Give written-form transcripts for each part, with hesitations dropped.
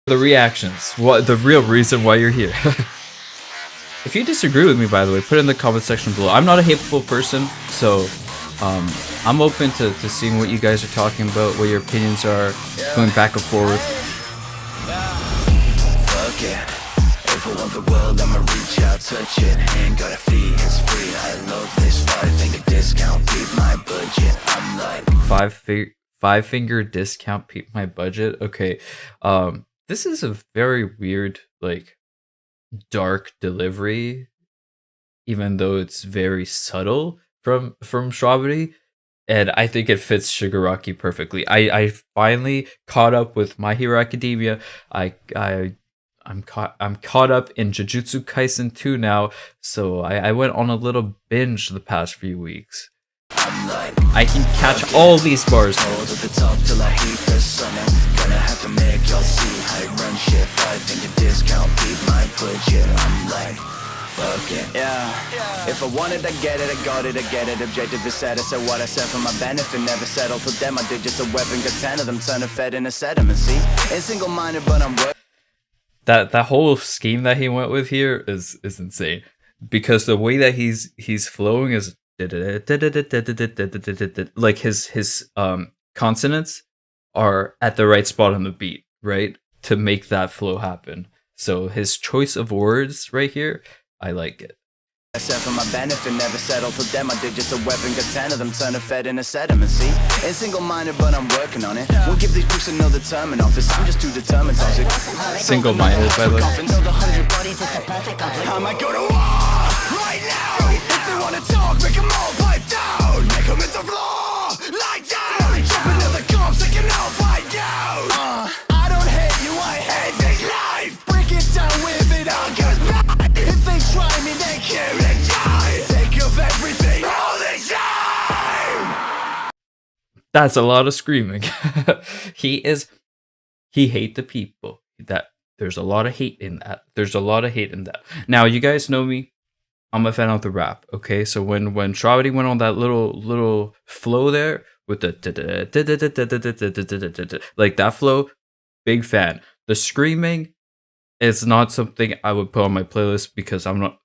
the reactions. What the real reason why you're here. If you disagree with me, by the way, put it in the comment section below. I'm not a hateful person, so I'm open to seeing what you guys are talking about, what your opinions are, going back and forth. Fuck it. If I want the world, I'ma reach out, touch it. Ain't got a fee, it's free. I love this 5-finger discount, beat my budget. I'm like five-finger discount, beat my budget. Okay, this is a very weird, like, dark delivery, even though it's very subtle from Shwabadi, and I think it fits Shigaraki perfectly. I finally caught up with My Hero Academia. I'm caught up in Jujutsu Kaisen 2 now, so I went on a little binge the past few weeks. I can catch all these bars. Gonna have to make y'all see I run shit, 5-finger discount, beat my budget. I'm like, fuck it. Yeah, if I wanted, I get it, I got it, I get it. Objective is set, I said what I said for my benefit. Never settle for them, I did just a weapon. Got 10 of them, turn a fed in a sediment. See, ain't single-minded, but I'm that whole scheme that he went with here is insane, because the way that he's flowing is like his consonants are at the right spot on the beat, right, to make that flow happen. So his choice of words right here, I like it. I said for my benefit, never settle for them. I did just a weapon, got 10 of them, turn a fed in a sediment. See, ain't single-minded, but I'm working on it. Won't give these books another term in office. I'm just too determined, toxic. Single-minded, by the way. I might go to war right now. If they wanna talk, make them all pipe down. Make them hit the floor, lie down. Jump into the cops, they can all fight down. I don't hate you, I hate this life. Break it down with it all goodbye. If they try me, they kill and die. Think of everything all the time. That's a lot of screaming. He hate the people. There's a lot of hate in that. Now, you guys know me. I'm a fan of the rap. Okay, so when Shwabadi went on that little flow there with the like that flow, big fan. The screaming is not something I would put on my playlist, because I'm not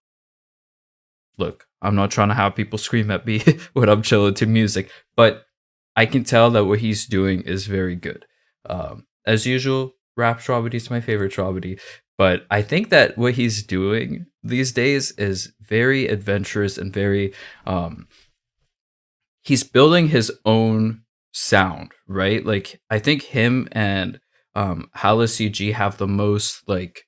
trying to have people scream at me when I'm chilling to music, but I can tell that what he's doing is very good. As usual, rap Shwabadi is my favorite Shwabadi, but I think that what he's doing these days is very adventurous and very he's building his own sound, right? Like, I think him and Hala CG have the most like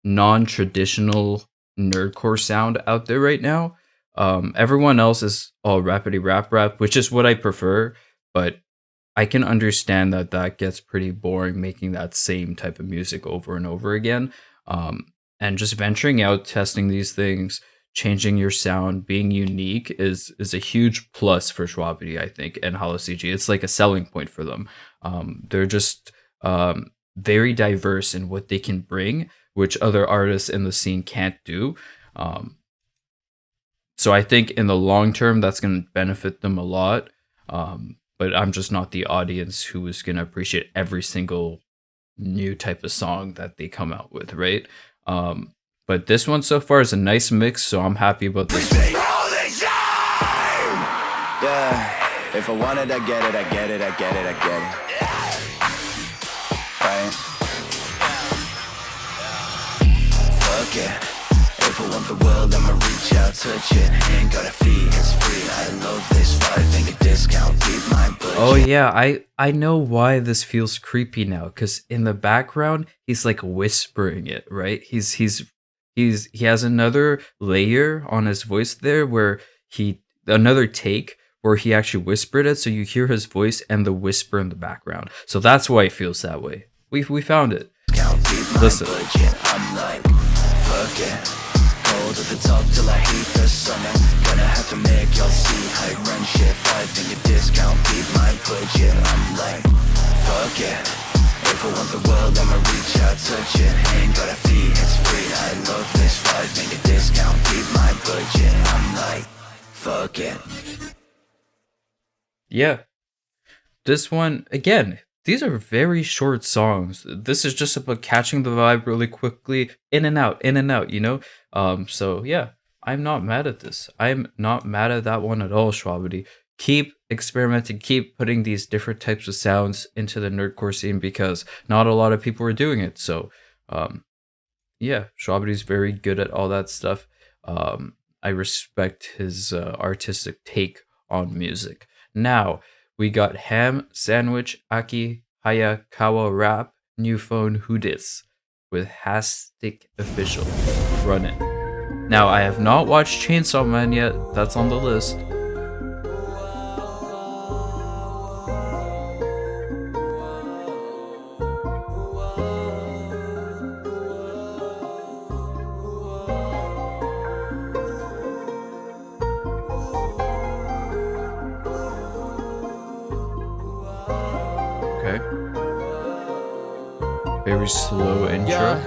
non-traditional nerdcore sound out there right now. Everyone else is all rappity rap, which is what I prefer, but I can understand that gets pretty boring, making that same type of music over and over again. And just venturing out, testing these things, changing your sound, being unique is a huge plus for Shwabadi, I think, and Hala CG. It's like a selling point for them. They're just very diverse in what they can bring, which other artists in the scene can't do. So I think in the long term, that's going to benefit them a lot. But I'm just not the audience who is going to appreciate every single new type of song that they come out with, right? But this one so far is a nice mix, so I'm happy about this one. Yeah, if I want it, I get it, I get it, I get it, I get it. Right? Fuck it. If I want the world, I'ma reach out, touch it. Ain't got a fee, it's free. I love this 5-finger discount, beat my budget. Oh yeah, I know why this feels creepy now, because in the background he's like whispering it, right? He has another layer on his voice there where another take where he actually whispered it, so you hear his voice and the whisper in the background. So that's why it feels that way. We found it. Listen. I'm like, fuck it. Gold at the top till I heat the summer. Gonna have to make y'all see I run shit. 5-finger discount, beat my budget. I'm like, fuck it. If I want the world, I'ma reach out, touch it. Ain't got a fee, it's free. I love this 5-finger discount, beat my budget. I'm like, fuck it. Yeah. This one, again, these are very short songs. This is just about catching the vibe really quickly, in and out, you know? So yeah, I'm not mad at this. I'm not mad at that one at all, Shwabadi. Keep experimenting, keep putting these different types of sounds into the nerdcore scene because not a lot of people are doing it. So yeah, Shwabadi's very good at all that stuff. I respect his artistic take on music. Now, we got Ham Sandwich Aki Hayakawa Rap New Phone Who Dis with Hastic Official. Run it. Now, I have not watched Chainsaw Man yet. That's on the list. Okay. Very slow intro.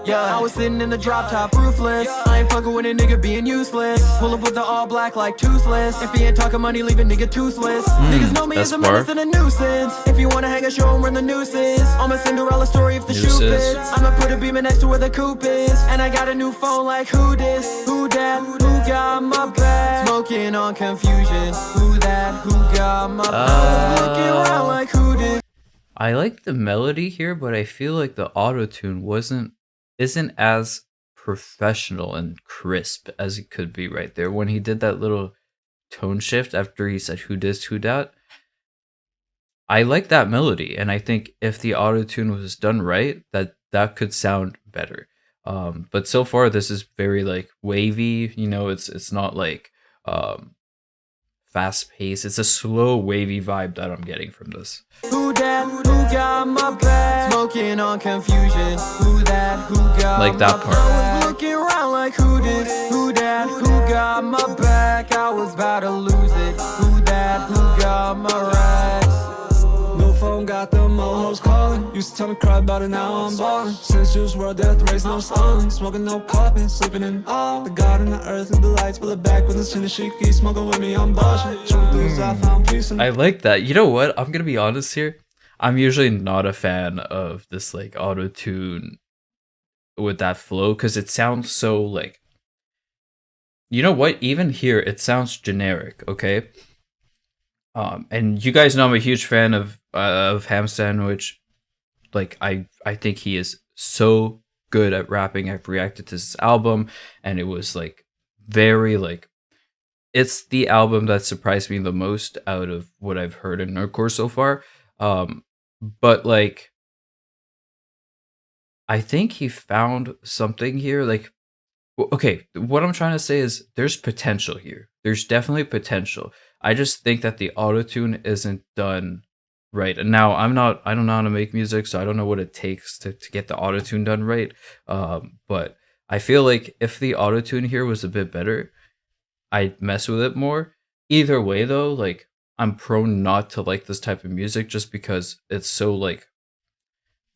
I was sitting in the drop top, ruthless. I ain't fucking with a nigga being useless. Pull up with the all black like toothless. If he ain't talking money, leave a nigga toothless. Niggas know me as a menace and a nuisance. If you wanna hang a show, where the noose is. I'm a Cinderella story if the shoe fits. I'ma put a beamer next to where the coupe is. And I got a new phone like who dis, who that, who got my back. Smoking on confusion. Who that, who got my back. Looking around like who dis. I like the melody here, but I feel like the auto-tune isn't as professional and crisp as it could be right there. When he did that little tone shift after he said who dis, who dat, I like that melody, and I think if the auto-tune was done right, that could sound better. But so far this is very like wavy, you know, it's not like fast paced. It's a slow wavy vibe that I'm getting from this. Who that, who got my back? Smoking on confusion. Who that, who got like that part. I was looking around like who this, who that, who got my back? I was about to lose it. Who that, who got my racks? No phone, got the mohos calling. Used to tell me cry about it, now I'm ballin'. Since Juice WRLD death race, no stalling. Smoking no coffin, sleeping in all. The God and the earth and the lights, pull it back with the chin and shiki. Smoking with me, I'm bossing. I found peace in I like that. You know what? I'm gonna be honest here. I'm usually not a fan of this like auto tune with that flow because it sounds so like. You know what? Even here, it sounds generic. Okay. And you guys know I'm a huge fan of Ham Sandwich. Like I think he is so good at rapping. I've reacted to this album, and it was like very like. It's the album that surprised me the most out of what I've heard in Nerdcore so far. But like, I think he found something here. Like, okay, what I'm trying to say is there's potential here. There's definitely potential. I just think that the autotune isn't done right. And now I don't know how to make music, so I don't know what it takes to get the autotune done right. But I feel like if the autotune here was a bit better, I'd mess with it more. Either way though, like I'm prone not to like this type of music just because it's so like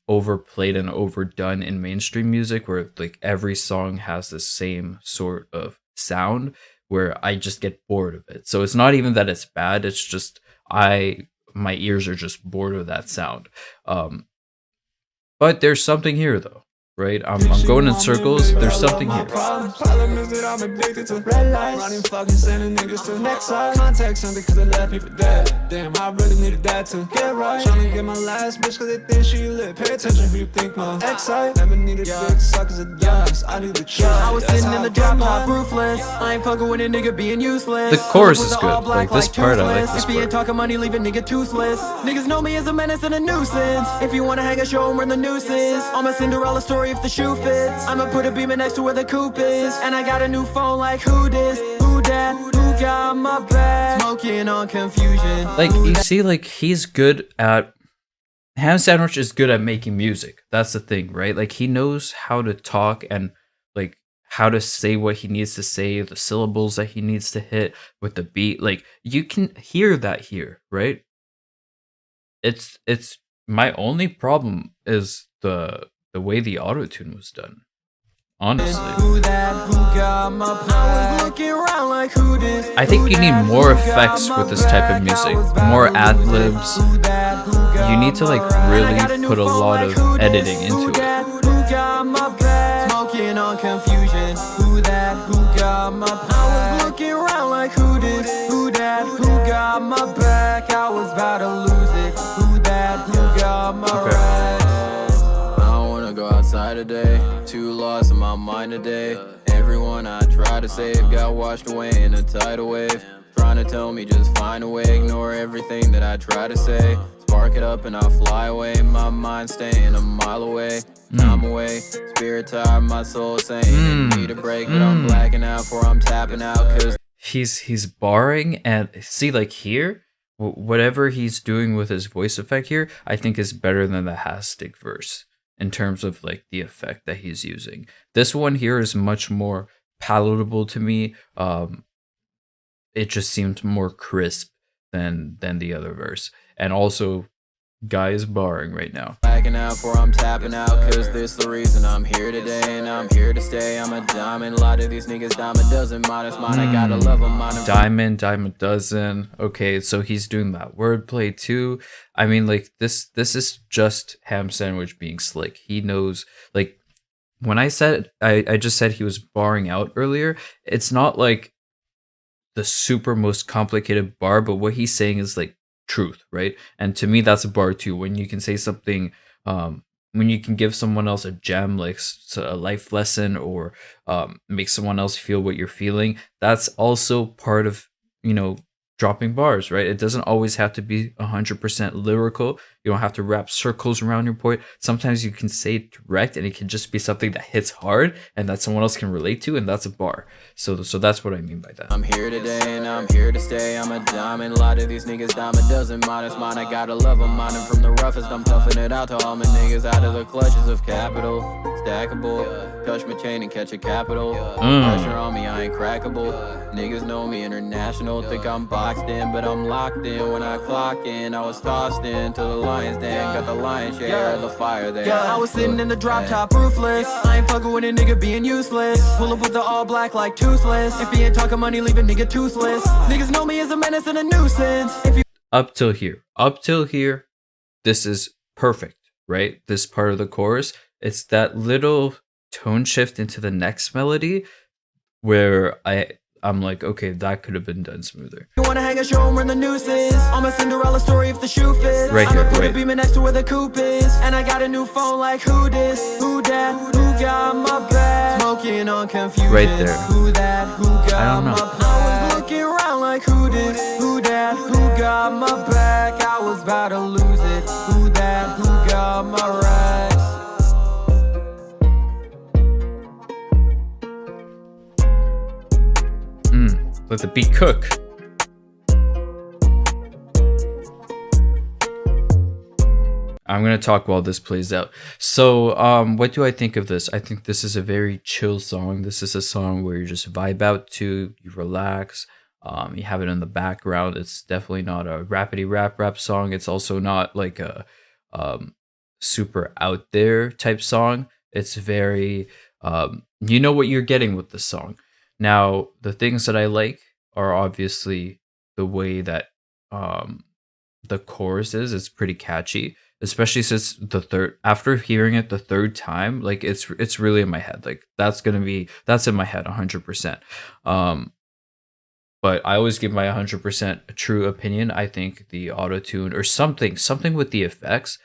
overplayed and overdone in mainstream music where like every song has the same sort of sound where I just get bored of it. So it's not even that it's bad, it's just my ears are just bored of that sound. But there's something here though. Right, I'm going in circles. There's something here. Problem is that I'm addicted to red lights. Running fucking sending niggas to the next side. Contact something cause I left me for dead. Damn, I really needed that to get right. Tryna get my last bitch cause they think she lit. Pay attention who you think my ex-side. Never needed big suckers at youngest. I need the truth. I was sitting in the drop top, ruthless. I ain't fucking with a nigga being useless. The chorus is good. Like this part, I like this part. If he ain't talking money, leave a nigga toothless. Niggas know me as a menace and a nuisance. If you wanna hang a show, where the noose is. I'm a Cinderella story if the shoe fits. I'ma put a beamer next to where the coupe is. And I got a new phone like who this, who that, who got my back. Smoking on confusion. Like you see, like he's good at Ham Sandwich is good at making music. That's the thing, right? Like he knows how to talk and like how to say what he needs to say, the syllables that he needs to hit with the beat. Like you can hear that here, right? It's my only problem is the way the auto-tune was done. honestly. Who that? Who got my back? I was looking around like who this? I think you need more effects with this type of music, more ad-libs. You need to like really put a lot of editing into it. Who got my back? Smoking on confusion. Who that? Who got my back? I was looking around like who this? Who that? Who got my back? I was about to lose it. Who that? Who got my back? I don't wanna go outside today. Too lost in my mind today. Everyone I try to save got washed away in a tidal wave. Trying to tell me just find a way, ignore everything that I try to say. Spark it up and I'll fly away. My mind staying a mile away. Time away, spirit tired, my soul saying need a break, but I'm blacking out for I'm tapping out. Cause he's barring, and see, like here, whatever he's doing with his voice effect here, I think is better than the Hastic verse in terms of like the effect that he's using. This one here is much more palatable to me. It just seemed more crisp than the other verse, and also guy is barring right now. Blacking out for I'm tapping out, cause this the reason I'm here today, and I'm here to stay. I'm a diamond, a lot of these niggas dime a dozen, minus mine, I gotta love them, mine. Dime a dozen. Okay, so he's doing that wordplay too. I mean, like this is just Ham Sandwich being slick. He knows, like when I said I just said he was barring out earlier, it's not like the super most complicated bar, but what he's saying is like truth, right? And to me, that's a bar too. When you can say something, when you can give someone else a gem, like a life lesson, or make someone else feel what you're feeling, that's also part of, you know, dropping bars, right? It doesn't always have to be 100% lyrical. You don't have to wrap circles around your point. Sometimes you can say it direct, and it can just be something that hits hard and that someone else can relate to, and that's a bar. So that's what I mean by that. I'm here today and I'm here to stay. I'm a diamond, a lot of these niggas dime a dozen, minus mine, I gotta love them, mine. And from the roughest, I'm toughing it out to all my niggas out of the clutches of capital. Stackable, touch my chain and catch a capital. Pressure on me, I ain't crackable. Niggas know me international, think I'm boxed in, but I'm locked in. When I clock in, I was tossed into the lion's den, got the lion's share of the fire there. Yeah, I was sitting in the drop top, roofless. I ain't fucking with a nigga being useless. Pull up with the all black like toothless. If he ain't talking money, leave a nigga toothless. Niggas know me as a menace and a nuisance. If you up till here, this is perfect, right? This part of the chorus, it's that little tone shift into the next melody where I'm like, okay, that could have been done smoother. You wanna hang a show and run the nooses? I'm a Cinderella story if the shoe fits. Right here, I'ma put right. a beamer next to where the coupe is. And I got a new phone like who this? Who that? Who got my back? Smoking on confusion. Right there. Who that? Who got I don't know. my back? I was looking around like who this? Who that? Who got my back? I was about to lose it. Who that? Who got my racks? Let the beat cook. I'm gonna talk while this plays out. So, what do I think of this? I think this is a very chill song. This is a song where you just vibe out to, you relax, you have it in the background. It's definitely not a rapidy rap song. It's also not like a super out there type song. It's very, you know what you're getting with the song. Now, the things that I like are obviously the way that the chorus is. It's pretty catchy, especially since after hearing it the third time, like it's really in my head. Like that's in my head 100%. But I always give my 100% true opinion. I think the auto-tune or something with the effects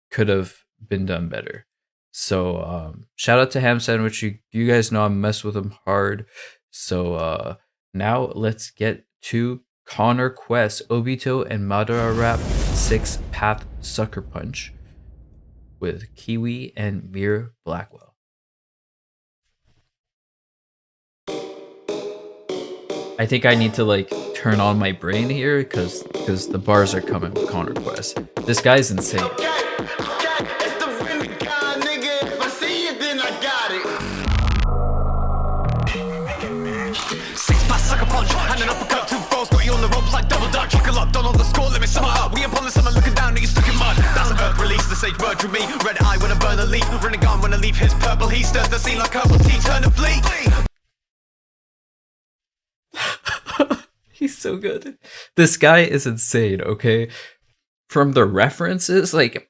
could have been done better. So shout out to Ham Sandwich. You guys know I mess with him hard. So now let's get to Connor Quest, Obito, and Madara Rap 6-Path Sucker Punch with Kiwi and Mir Blackwell. I think I need to like turn on my brain here because the bars are coming with Connor Quest. This guy's insane. And an uppercut, 2 balls, got you on the ropes like double dutch. Chuckle up, don't know the score, let me sum it up. We upon the summer looking down, niggas stuck in mud. Down to earth, release the say sage merge with me. Red eye when I burn a leaf, renegade when I leave his purple. He stirs the scene like herbal tea, turn a fleet. He's so good. This guy is insane, okay? From the references, like,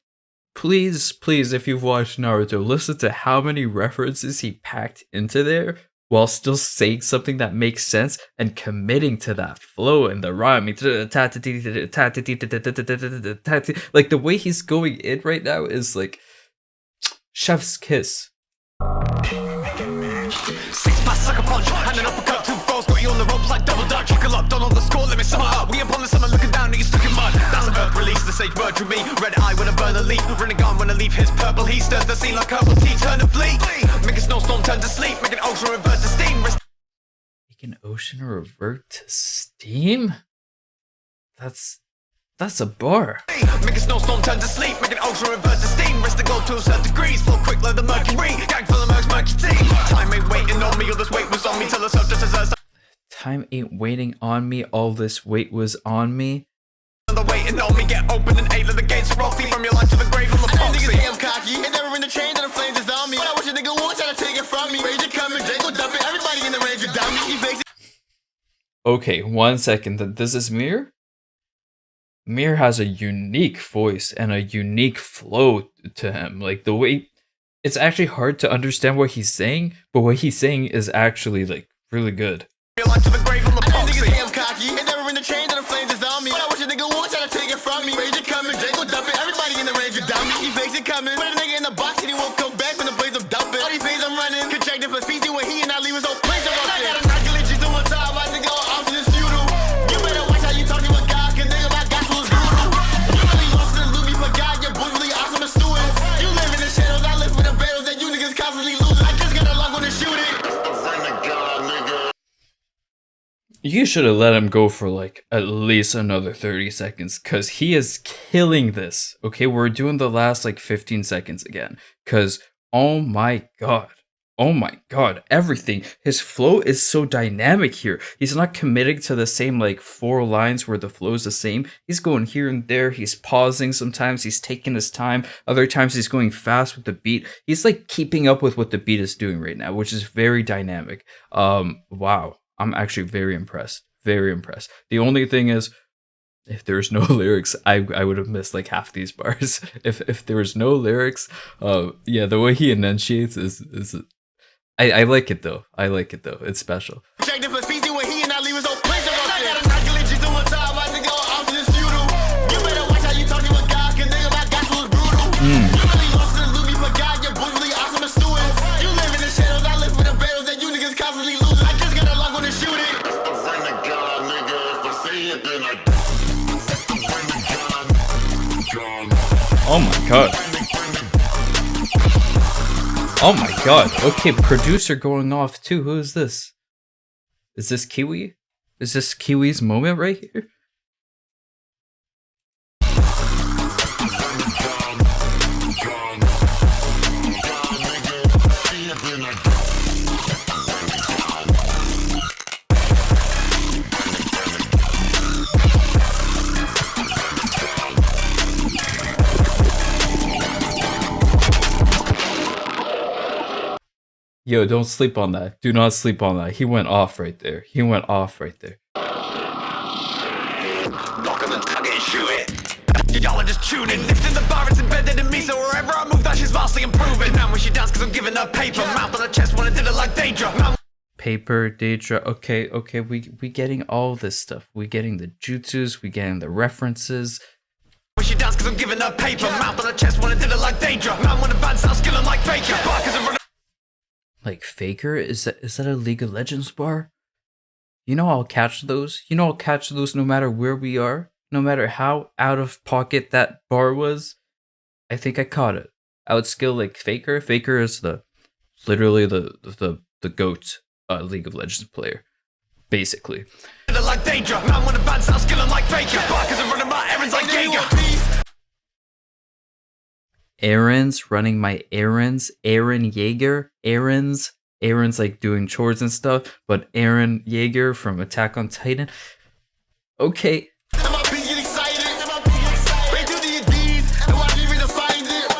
please, if you've watched Naruto, listen to how many references he packed into there while still saying something that makes sense and committing to that flow and the rhyme. Like, the way he's going in right now is like chef's kiss. 6-pass sucker punch, and an uppercut, 2 balls, got you on the ropes like double dutch. Buckle up, don't on the score, let me sum it up. We upon the summer looking down, you stuck in mud. That's a verb release, the sage merge with me. Red eye when I burn a leaf, renegade when I leave his purple. He stirs the scene like herbal tea, turn a fleet. Make a snowstorm turn to sleep, make an ocean revert to steam. Make an ocean revert to steam? That's a bar. Make a snowstorm turn to sleep, make an ocean revert to steam. Rest to go to a certain degrees, flow quick like the mercury. Gang full of mercs, mercury. Time ain't waiting on me, all this weight was on me. Tell herself just as Time ain't waiting on me, all this weight was on me. the waiting on me, get open and eight of the gates are open. From your life to the grave on the proxy. Niggas damn cocky, ain't never in the chain and the flames is on me. But I wish a nigga would try to take it from me. Rage it coming, Jake will dump it, everybody in the range of dumb me. He Okay, 1 second. This is Mir? Mir has a unique voice and a unique flow to him. Like, the way... It's actually hard to understand what he's saying, but what he's saying is actually, like, really good. Your life to the grave on the niggas proxy. damn cocky, ain't never in the chain and the flames is on me. But I wish a nigga would try to take it from me. Rage it coming, Jake will dump it, everybody in the range of dumb me. He fakes it coming, put a nigga in the box and he won't come back when the blaze of dumping. All these things I'm running, contracted for fees when he and I leave his whole place of I got a knockable G's on one time, my nigga all options is futile. You better watch how you talk to a guy, cause nigga my gospel is brutal. You really lost in the loop, you forgot your boys really awesome as stewards. You live in the shadows, I live for the battles that you niggas constantly losing. I just got a lock on the shoot it. You should have let him go for like at least another 30 seconds because he is killing this. Okay, we're doing the last like 15 seconds again because oh my god, everything. His flow is so dynamic here. He's not committing to the same like 4 lines where the flow is the same. He's going here and there. He's pausing sometimes. He's taking his time. Other times he's going fast with the beat. He's like keeping up with what the beat is doing right now, which is very dynamic. Wow. I'm actually very impressed. Very impressed. The only thing is, if there's no lyrics, I would have missed like half these bars. If there was no lyrics, yeah, the way he enunciates is I like it though. I like it though. It's special. Checked it for fees when he and I leave his whole place of I got a knockable G's on one time, my nigga all options is futile. You better watch how you talk to a guy, cause nigga my gospel is brutal. You really lost in the loop, you forgot your boys really awesome as stewards. You live in the shadows, I live for the battles that you niggas constantly losing. I just got a lock on the shoot it. Oh my god. Oh my god. Okay, producer going off too. Who is this? Is this Kiwi? Is this Kiwi's moment right here? Yo, don't sleep on that. Do not sleep on that. He went off right there. He went off right there. Lock on the target and shoot it. Y'all are just tuning, lifting the bar, it's embedded in me. So wherever I move, that she's vastly improving. Now when she dance, cause I'm giving her paper. Mouth on her chest when I did it like Daedra. Paper, Daedra. Okay, we getting all this stuff. We getting the jutsus, we getting the references. When she dance, cause I'm giving her paper. Mouth on her chest when I did it like Daedra. Man, when advanced, I'm skilling like Faker. Barkers and Like Faker? Is that a League of Legends bar? You know I'll catch those. You know I'll catch those no matter where we are. No matter how out of pocket that bar was. I think I caught it. I would skill like Faker. Faker is literally the GOAT League of Legends player. Basically. like Daedra. Man, when advanced, I'm skilling like Faker. Barkers and running my errands like Jaeger. Errands, running my errands, Eren Yeager, errands like doing chores and stuff, but Eren Yeager from Attack on Titan. Okay. Am I being excited? Am I being excited? Wait till the D's and watch me really find it.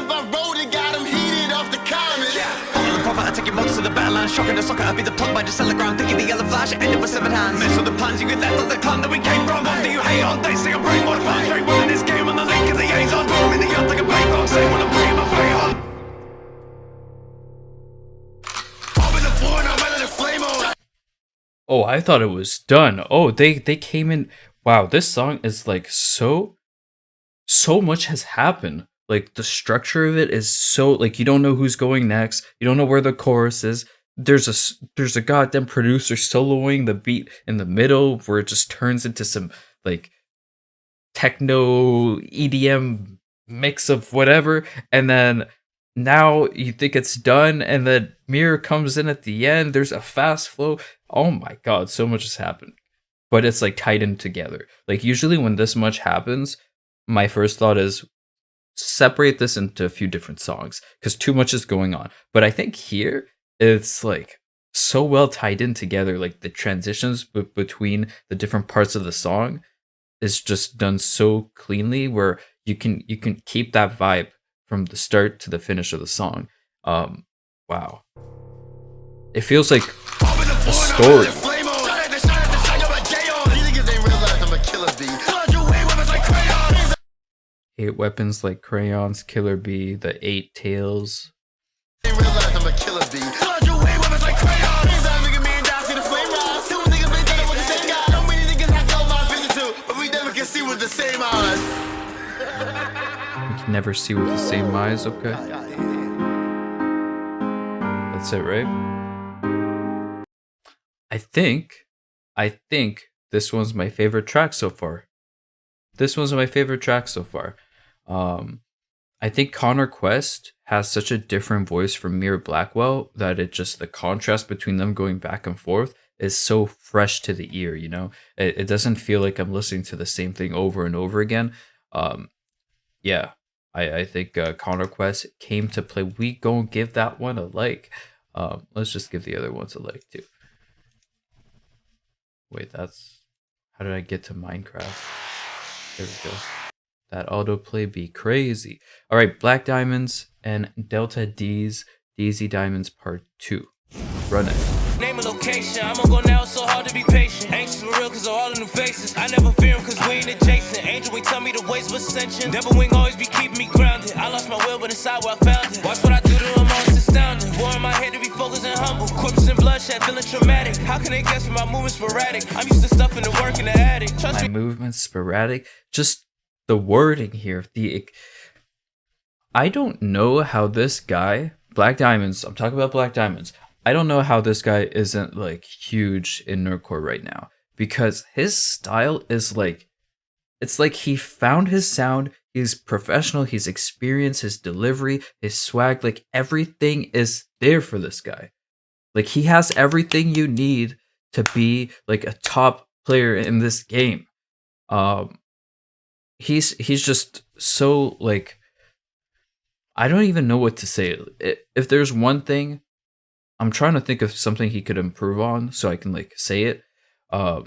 since my road and got him heated off the comments. Follow the prophet, I take your motors to the badlands. Shocking the soccer, I be the plug by just sell the ground. Thinking the yellow flash, I end up with 7 hands. Mess with the plans, you get left on the clan that we came from. What do you hate on? They say I'm bring more fun. Straight winning this game on the link of the A's on. Boom in the yacht like a play fox. Say when I'm playing my fade on. Up in the floor, now I'm in the flame on. Oh, I thought it was done. Oh, they came in. Wow, this song is like so much has happened. Like the structure of it is so like you don't know who's going next. You don't know where the chorus is. There's a goddamn producer soloing the beat in the middle where it just turns into some like techno EDM mix of whatever, and then now you think it's done, and then Mirror comes in at the end. There's a fast flow. Oh my god, so much has happened. But it's like tied in together. Like usually when this much happens, my first thought is separate this into a few different songs because too much is going on. But I think here it's like so well tied in together. Like the transitions between the different parts of the song is just done so cleanly where you can keep that vibe from the start to the finish of the song. Wow. It feels like a story. Eight weapons like crayons, Killer Bee, the 8 tails. We can never see with the same eyes, okay? That's it, right? I think this one's my favorite track so far. I think Connor Quest has such a different voice from Mirror Blackwell that it just the contrast between them going back and forth is so fresh to the ear, you know? It doesn't feel like I'm listening to the same thing over and over again. Yeah, I think Connor Quest came to play. We gonna give that one a like. Let's just give the other ones a like too. Wait, that's... How did I get to Minecraft? There we go. That autoplay be crazy. All right, Black Diamonds and Delta D's Deezy Diamonds Part 2. Run it. Name a location, I'ma go now, so hard to be patient. Anxious for real, cause of all the new faces. I never fear them, cause we ain't adjacent. Angel, we tell me the ways of ascension. Devil wing always be keeping me grounded. I lost my will, but inside where I found it. Watch what I do to them, all it's astounding. War in my head to be focused and humble. Corpses and bloodshed, feeling traumatic. How can they guess when my movements sporadic? I'm used to stuffing the work in the attic. Trust my movements sporadic. Just the wording here. I don't know how this guy, Black Diamonds, I'm talking about Black Diamonds. I don't know how this guy isn't like huge in Nerdcore right now because his style is like, it's like he found his sound. He's professional. He's experienced. His delivery, his swag, like everything is there for this guy. Like he has everything you need to be like a top player in this game. He's just so like, I don't even know what to say. If there's one thing, I'm trying to think of something he could improve on so I can like say it. I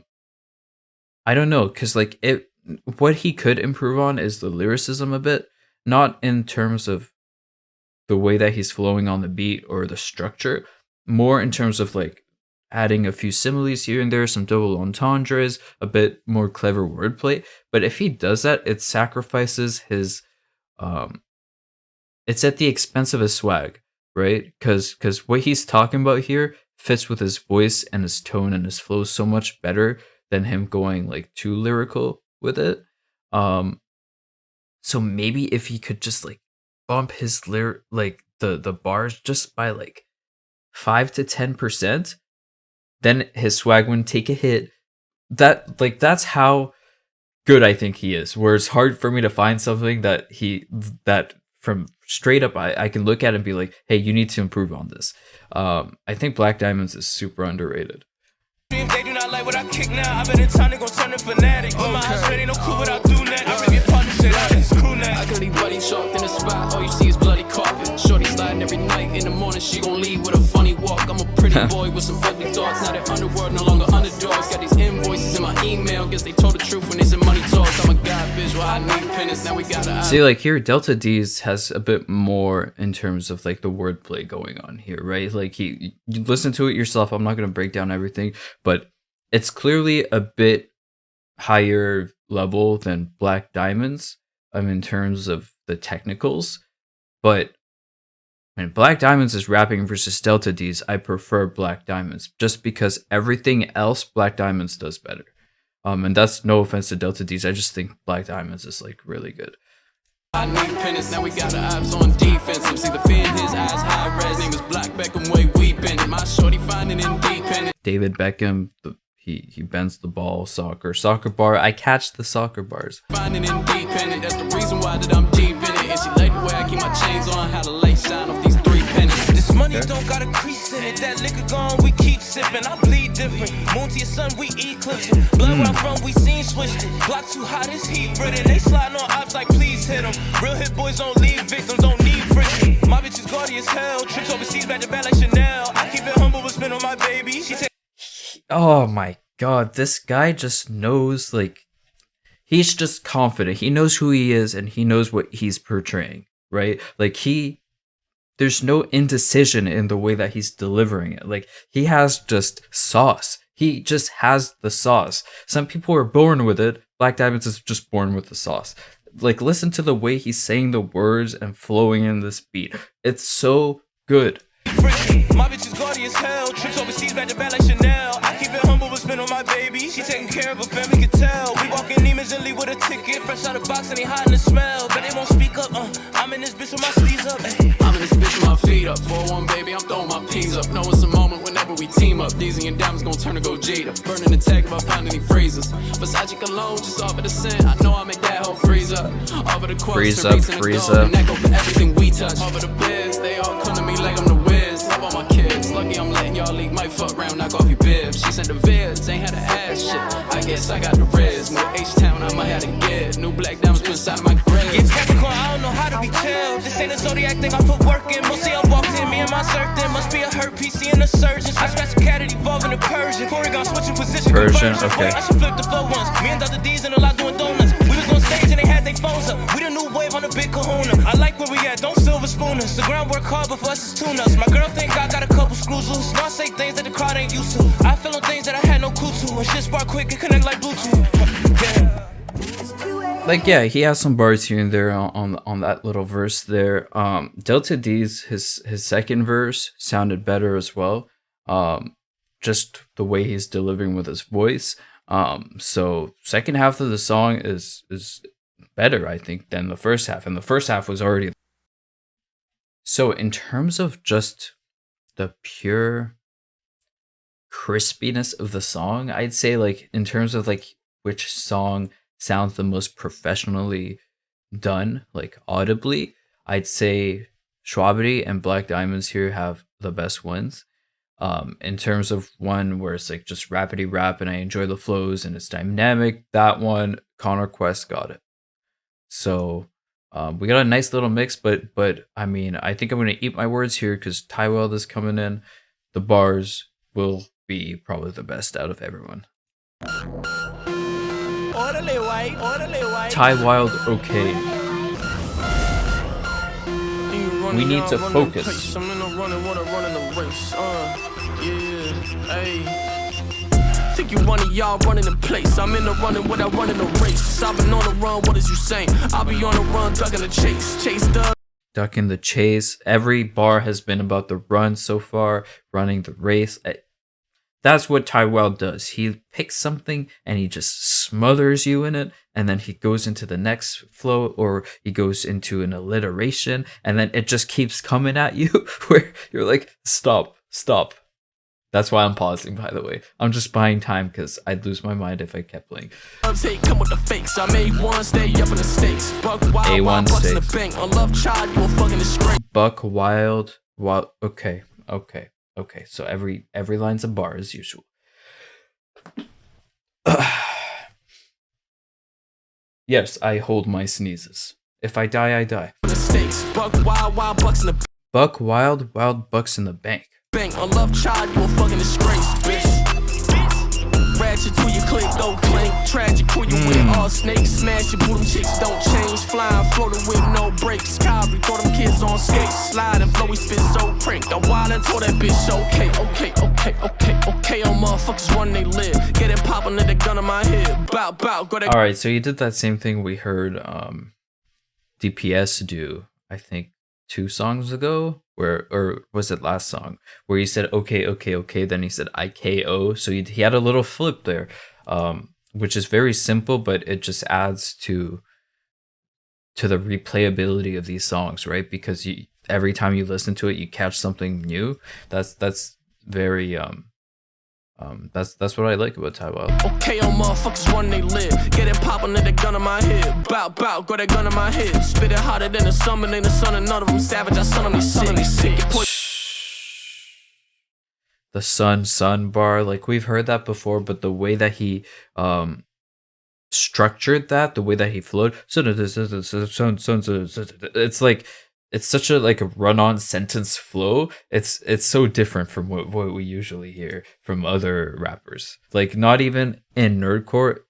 don't know, because like what he could improve on is the lyricism a bit, not in terms of the way that he's flowing on the beat or the structure, more in terms of like adding a few similes here and there, some double entendres, a bit more clever wordplay. But if he does that, it sacrifices his it's at the expense of his swag. Right? Because what he's talking about here fits with his voice and his tone and his flow so much better than him going like too lyrical with it. So maybe if he could just like bump his like the bars just by like 5 to 10%, then his swag wouldn't take a hit. That's how good I think he is. Where it's hard for me to find something that from straight up, I can look at it and be like, hey, you need to improve on this. I think Black Diamonds is super underrated. If they do not like what I kick now, I bet in time they gon' turn to fanatic. On my house ready, no clue what I do next. I rip your partner shit out of his crew next. I can leave bloody chalked in the spot, all you see is bloody carpet. Shorty sliding every night, in the morning she gon' leave with a funny walk. I'm a pretty boy with some ugly thoughts, now that underworld no longer underdogs. Got these invoices in my email, guess they told the truth when they said money talks. I'm a god bitch, well I need pennies. See, like here, Delta D's has a bit more in terms of like the wordplay going on here, right? Like you listen to it yourself. I'm not gonna break down everything, but it's clearly a bit higher level than BlvkDivmonds. In terms of the technicals, but when BlvkDivmonds is rapping versus Delta D's, I prefer BlvkDivmonds just because everything else BlvkDivmonds does better. And that's no offense to Delta D's. I just think BlvkDivmonds is like really good. I need penance, now we got the ops on defense. See the fear in his eyes, high res. Name is Black Beckham, way weeping. My shorty finding independent. David Beckham, he bends the ball, soccer bar. I catch the soccer bars. Finding independent, that's the reason why that I'm deep in it. And she like the way I keep my chains on, how the light shine off these 3 pennies. This money don't got a crease in it. That liquor gone, we keep sipping. I bleed different. Moon to your sun, we eclipsing. Blood where I'm from, we seen switched it. Block too hot, it's heat ridden. They sliding on ops like please hit them. Real hit boys don't leave victims, don't need friction. My bitch is gaudy as hell. Trips overseas back to back like Chanel. I keep it humble, but spin on my baby. She take. Oh my god, this guy just knows, like, he's just confident. He knows who he is and he knows what he's portraying, right? Like, there's no indecision in the way that he's delivering it. Like, he has just sauce. He just has the sauce. Some people are born with it. BlvkDivmonds is just born with the sauce. Like, listen to the way he's saying the words and flowing in this beat. It's so good. My bitch is gaudy as hell. Trips overseas back to back like Chanel. I keep it humble, but spin on my baby. She taking care of her family, can tell. We walk in demons and leave with a ticket. Fresh out of box and they hiding the smell. But they won't speak up. I'm in this bitch with my sleeves up. I'm in this bitch with my feet up. 4-1 baby, I'm throwing my peas up. Know it's a moment whenever we team up. Deezy and Diamonds gon' turn to go Jada. Burning the tag if I find any phrases. Versace cologne, just offer the scent. I know I make that whole freeze up. Over the quotes, freeze up. And echo for everything we touch. Over the biz, they all come to me like I'm the whiz. Love all my kids, lucky I'm letting y'all leak. Might fuck round, knock off your bibs. She sent the vids, ain't had to ass shit. I guess I got the riz. With H-Town, I might have to get. New black diamonds put inside of my grave. It's Capricorn, I don't know how to be chill. This ain't a zodiac thing, I put work in. Mostly I walked in, me and my circle. Must be a hurt PC and a surgeon. I scratched a cat, it evolving to Persian. Porygon switching position. Persian, okay. I should flip the flow once. Me and Dr. D's and a lot doing donuts. We was on stage and they had their phones up. We the new wave on the big kahuna. I like where we at, don't silver spoon us. The ground work hard, but for us it's tune-ups. My girl think I got a couple screws loose. Now I say things that the crowd ain't used to. I feel on things that I had no clue to. And shit spark quick and connect like Bluetooth. Yeah. Like, yeah, he has some bars here and there on that little verse there. Delta D's his second verse sounded better as well. Just the way he's delivering with his voice. So second half of the song is better, I think, than the first half, and the first half was already. So in terms of just the pure crispiness of the song, I'd say, like, in terms of like which song sounds the most professionally done, like audibly, I'd say Shwabadi and BlvkDivmonds here have the best ones. In terms of one where it's like just rapidy rap and I enjoy the flows and it's dynamic, that one, Connor Quest got it. So we got a nice little mix, but I mean, I think I'm gonna eat my words here because Ty Wild is coming in. The bars will be probably the best out of everyone. Ty Wild, okay. We need to focus. Think you running, y'all running in place. I'm in the running without running the race. I've been on the run, what is you saying? I'll be on the run, ducking the chase. Chase the ducking the chase. Every bar has been about the run so far, running the race. That's what Ty Wild does. He picks something and he just smothers you in it, and then he goes into the next flow, or he goes into an alliteration, and then it just keeps coming at you where you're like, stop. That's why I'm pausing, by the way. I'm just buying time because I'd lose my mind if I kept playing. Come with the fakes. I made one stay up in the stakes. Buck wild, A1 bucks in stakes. the bank. On love child, you a fucking disgrace. Buck wild. Okay. So every line's a bar as usual. Yes, I hold my sneezes. If I die, I die. Buck wild, bucks in the Buck wild bucks in the bank. bank. On love child, you a fucking disgrace, bitch. Ratchet to your click, go clink. Tragic who you with all snakes. Smash your booty chicks, don't change. Flying, floating with no brakes. Calvary, throw them kids on skates. Sliding, flow, we spit so crank. I'm wild and told that bitch, okay. All motherfuckers run, they live. Get it poppin', let the gun in my head. Bow, go that. Alright, so you did that same thing we heard DPS do, I think 2 songs ago, or was it last song, where he said okay, then he said IKO, so he had a little flip there, which is very simple, but it just adds to the replayability of these songs, right? Because every time you listen to it, you catch something new. That's very that's what I like about Taiwan. Okay, all motherfuckers run, they live. Get it poppin', let the gun in my head. Bow, got that gun in my head. Spit it hotter than the summer, ain't the sun, and none of them savage. I son of me sick. The sun bar, like we've heard that before, but the way that he structured that, the way that he flowed, it's like it's such a like a run-on sentence flow. It's so different from what we usually hear from other rappers. Like not even in nerdcore,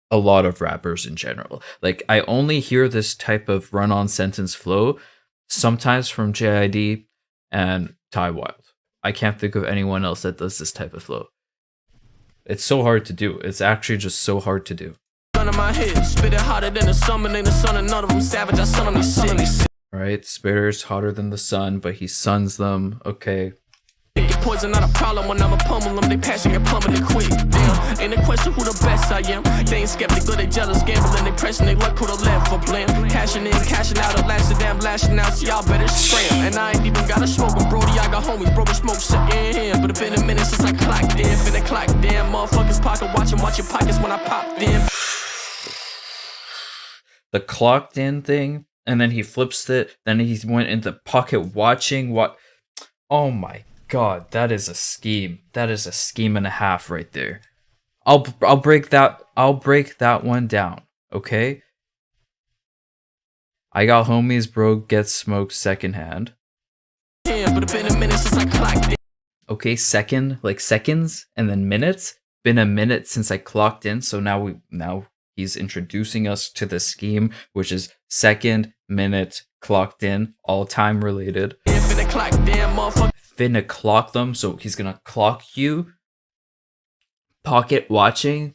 a lot of rappers in general. Like I only hear this type of run-on sentence flow sometimes from JID and Ty Wild. I can't think of anyone else that does this type of flow. It's so hard to do. It's actually just so hard to do. Gun in my head, spit it hotter than the summer, ain't the sun, and none of them savage. I son of me sick. Right, Spitter's hotter than the sun, but he suns them. Okay. Get poison, not a problem when I'm a pummel them. They passion get plumbing they quick. Damn, ain't a question who the best I am. They ain't skeptical, they jealous, gambling, they pressing, they luck who the left for blam. Cashing in, cashing out, a last damn lashing out, so y'all better scram. And I ain't even got a smoke with Brody, I got homies, bro, smoke second hand. But it's been a minute since I clocked in, finna clock damn. Motherfuckers pocket watching, watch your pockets when I popped in. The clocked in thing. And then he flips it. Then he went into pocket watching. What? Oh my god, that is a scheme. That is a scheme and a half right there. I'll break that. I'll break that one down. Okay. I got homies, bro. Get smoked secondhand. Yeah, but it's been a minute since I clocked in. Okay, second, like seconds, and then minutes. Been a minute since I clocked in. So now he's introducing us to the scheme, which is second, minute, clocked in, all time related. Finna clock damn motherfucker. Finna clock them, so he's gonna clock you. Pocket watching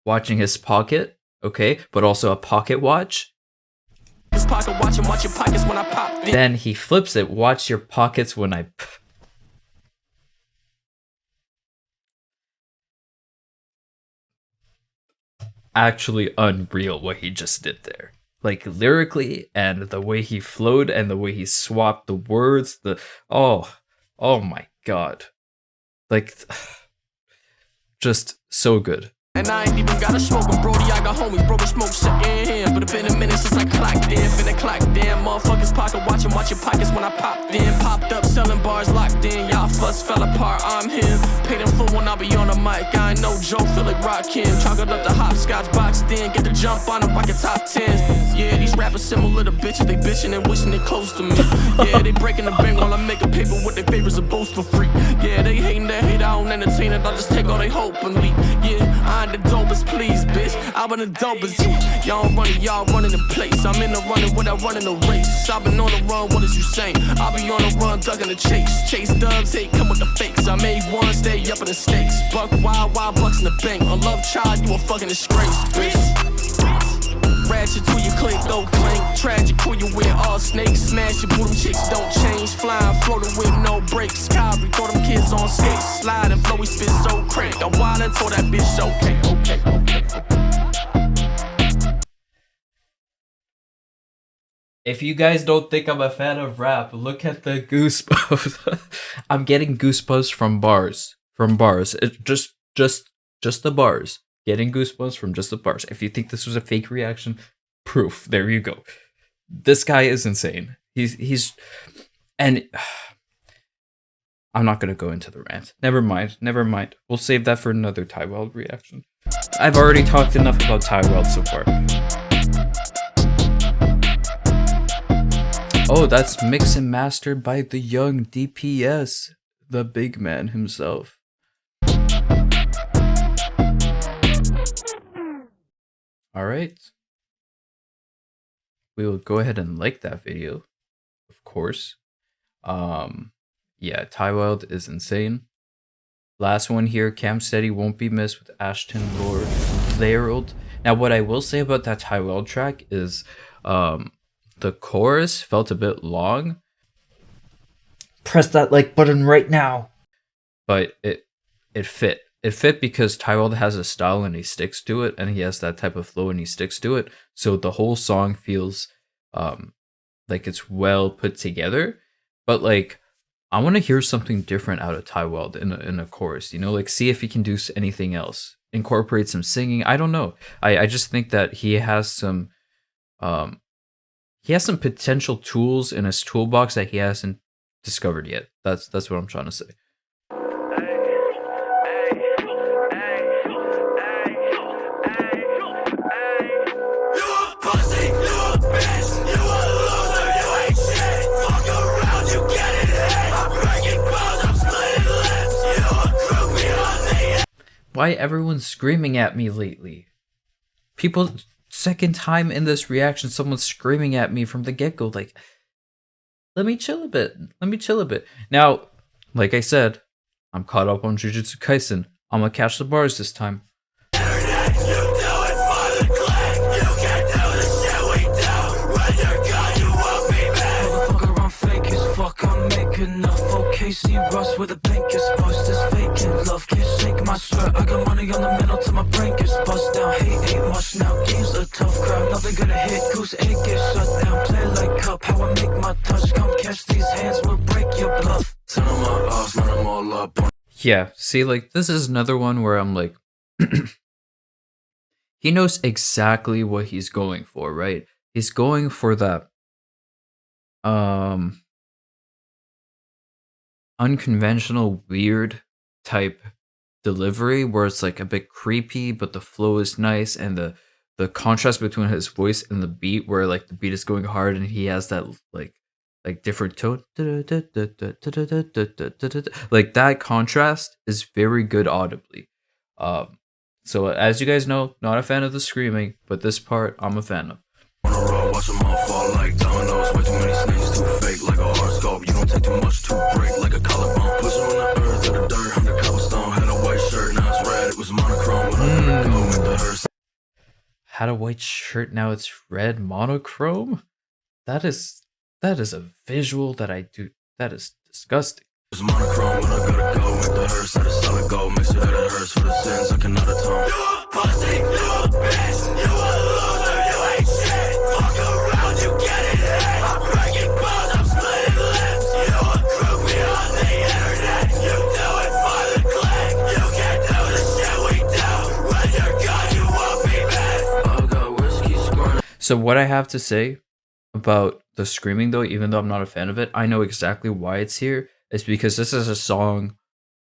his pocket, okay, but also a pocket watch. His pocket watching, watch your pockets when I pop in. Then he flips it, watch your pockets when I. Actually unreal what he just did there, like lyrically, and the way he flowed and the way he swapped the words, oh my god, like just so good. And I ain't even got a smoke with Brody, I got homies, bro, smoke second hand. But it's been a minute since I clocked in, finna clock damn. Motherfuckers pocket watching, watch your pockets when I popped in. Popped up, selling bars, locked in, y'all fuss fell apart, I'm him. Paid in full when I be on the mic, I ain't no joke, feel like Rakim. Chocolate up the hopscotch boxed in, get the jump on them, rocket top 10. Yeah, these rappers similar to bitches, they bitching and wishing they close to me. Yeah, they breaking the bank while I make a paper with their favors and boast for free. Yeah, they hating that hate, I don't entertain it, I just take all they hope and leave. Yeah, I ain't the dopest, please, bitch. I been the dopest. Y'all running the place. I'm in the running without running the race. I've been on the run, what is you saying? I'll be on the run, ducking the chase. Chase dubs, hate come with the fakes. I made one, stay up in the stakes. Buck wild bucks in the bank. A love child, you a fucking disgrace, bitch. Ratchet to your click, go clink. Tragic who you with all snakes. Smash your booty chicks, don't change. Flying, floating with no brakes. Calvary, throw them kids on skates. Slide and flow, we spit so crank. I'm wild and told that bitch okay. If you guys don't think I'm a fan of rap, look at the goosebumps. I'm getting goosebumps from bars. It just the bars. Getting goosebumps from just the bars. If you think this was a fake reaction, proof. There you go. This guy is insane. He's and I'm not gonna go into the rant. Never mind. We'll save that for another Ty Weld reaction. I've already talked enough about Ty Weld so far. Oh, that's mixed and mastered by the young DPS, the big man himself. All right. We will go ahead and like that video, of course. Yeah, Ty Wild is insane. Last one here, Cam Steady Won't Be Missed with Ashton Lord Layerald. Now, what I will say about that Ty Wild track is the chorus felt a bit long. Press that like button right now. But it fit. It fit because Ty Wild has a style and he sticks to it, and he has that type of flow and he sticks to it. So the whole song feels like it's well put together. But like, I want to hear something different out of Ty Wild in a chorus, you know, like see if he can do anything else, incorporate some singing. I don't know. I just think that he has some potential tools in his toolbox that he hasn't discovered yet. That's what I'm trying to say. Why everyone's screaming at me lately? People, second time in this reaction, someone's screaming at me from the get-go. Like, let me chill a bit. Now, like I said, I'm caught up on Jujutsu Kaisen. I'm gonna catch the bars this time. Rush with the blinkers, post is vacant. Love can't shake my sweat. I got money on the mental till my brain gets bust down. Hate ain't much now. Game's a tough crowd. Nothing gonna hit. Goose egg get shut down. Play like cup. How I make my touch. Come catch these hands. We'll break your bluff. Turn them off, run them all up. Yeah, see, like this is another one where I'm like, he knows exactly what he's going for, right? He's going for that unconventional, weird type delivery where it's like a bit creepy, but the flow is nice, and the contrast between his voice and the beat, where like the beat is going hard and he has that like different tone, like that contrast is very good audibly. So as you guys know, not a fan of the screaming, but this part I'm a fan of. Watch them all fall like dominoes. Way too many snakes, too fake like a horoscope. You don't take too much to break like a collarbone. Push on the earth or the dirt, I'm the cobblestone. Had a white shirt, now it's red. It was monochrome when I gotta go with the hearse. Had a white shirt, now it's red monochrome? That is a visual that I do. That is disgusting. It was monochrome when I gotta go with the hearse. Had a solid gold, make sure that it hurts for the sins I cannot atone. You a pussy, you a bitch, you a loser, you ain't shit. Fuck around, you get it hit. I'm breaking bones, I'm splitting lips. You a groupie on the internet. You do it for the click. You can't do the shit we do. When you're gone, you won't be back. I got whiskey squirting. So what I have to say about the screaming, though, even though I'm not a fan of it, I know exactly why it's here. It's because this is a song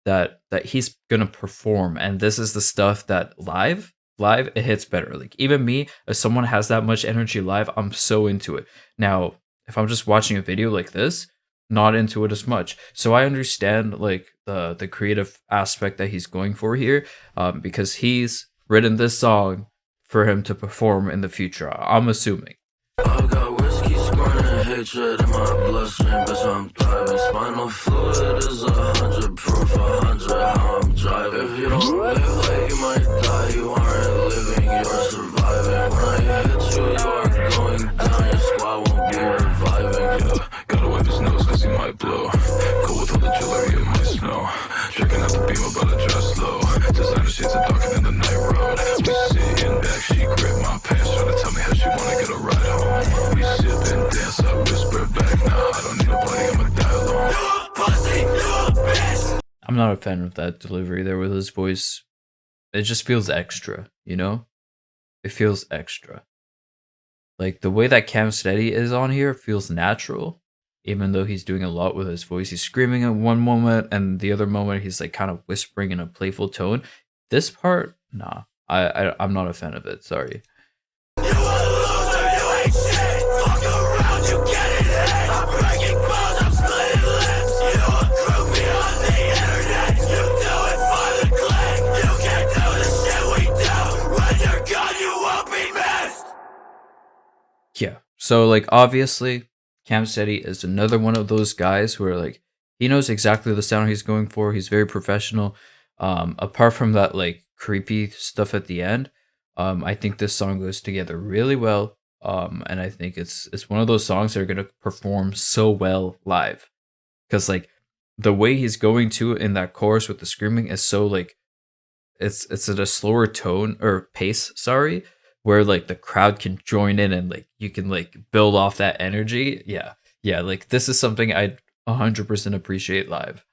that he's gonna perform, and this is the stuff that live it hits better. Like even me, as someone has that much energy live, I'm so into it. Now, if I'm just watching a video like this, not into it as much. So I understand like the creative aspect that he's going for here, because he's written this song for him to perform in the future. I'm assuming. I got whiskey squirting, hatred in my bloodstream, bitch, I'm thriving. Spinal fluid is 100 proof, 100 how I'm driving. If you don't live like you might die, you aren't living, you're surviving. When I hit you, you are going down, your squad won't be reviving. Yeah, gotta wipe his nose cause he might blow. Cool with all the jewelry, it might snow. Checking out the beam about to dress low. Designer shades are darker than the night road. We sit in back, she grip my pants, trying to tell me how she wanna get a ride home. We sip and dance, I whisper back. Nah, I don't need nobody, I'ma die alone. You a pussy, you a bitch. I'm not a fan of that delivery there with his voice. It just feels extra, you know? It feels extra. Like the way that Cam Steady is on here feels natural, even though he's doing a lot with his voice. He's screaming at one moment, and the other moment he's like kind of whispering in a playful tone. This part, nah, I'm not a fan of it. Sorry. You a loser, you ain't shit. Fuck around, you get it hit. I'm breaking bones, I'm splitting lips. You a groupie on the internet. You do it for the click. You can't do the shit we do. When you're gone, you won't be back. So like obviously Cam Steady is another one of those guys who are like he knows exactly the sound he's going for. He's very professional. Apart from that like creepy stuff at the end, I think this song goes together really well. And I think it's one of those songs that are gonna perform so well live. Cause like the way he's going to in that chorus with the screaming is so like it's at a slower tone or pace, sorry, where like the crowd can join in and like you can like build off that energy. Yeah. Yeah, like this is something I'd 100% appreciate live.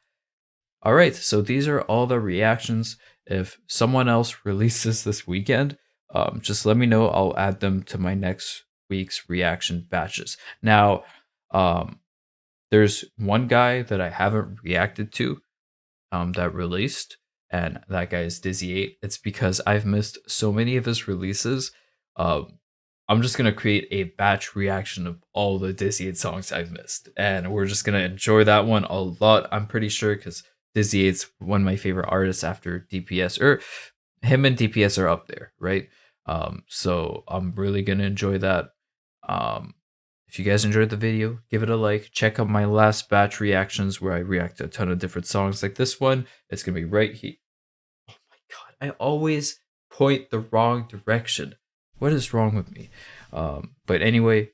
All right, so these are all the reactions. If someone else releases this weekend, just let me know. I'll add them to my next week's reaction batches. Now, there's one guy that I haven't reacted to that released, and that guy is Dizzy 8. It's because I've missed so many of his releases. I'm just gonna create a batch reaction of all the Dizzy 8 songs I've missed, and we're just gonna enjoy that one a lot. I'm pretty sure because Dizzy 8's one of my favorite artists after DPS, or him and DPS are up there, right? So I'm really gonna enjoy that. If you guys enjoyed the video, give it a like. Check out my last batch reactions where I react to a ton of different songs like this one. It's gonna be right here. Oh my god, I always point the wrong direction. What is wrong with me? But anyway,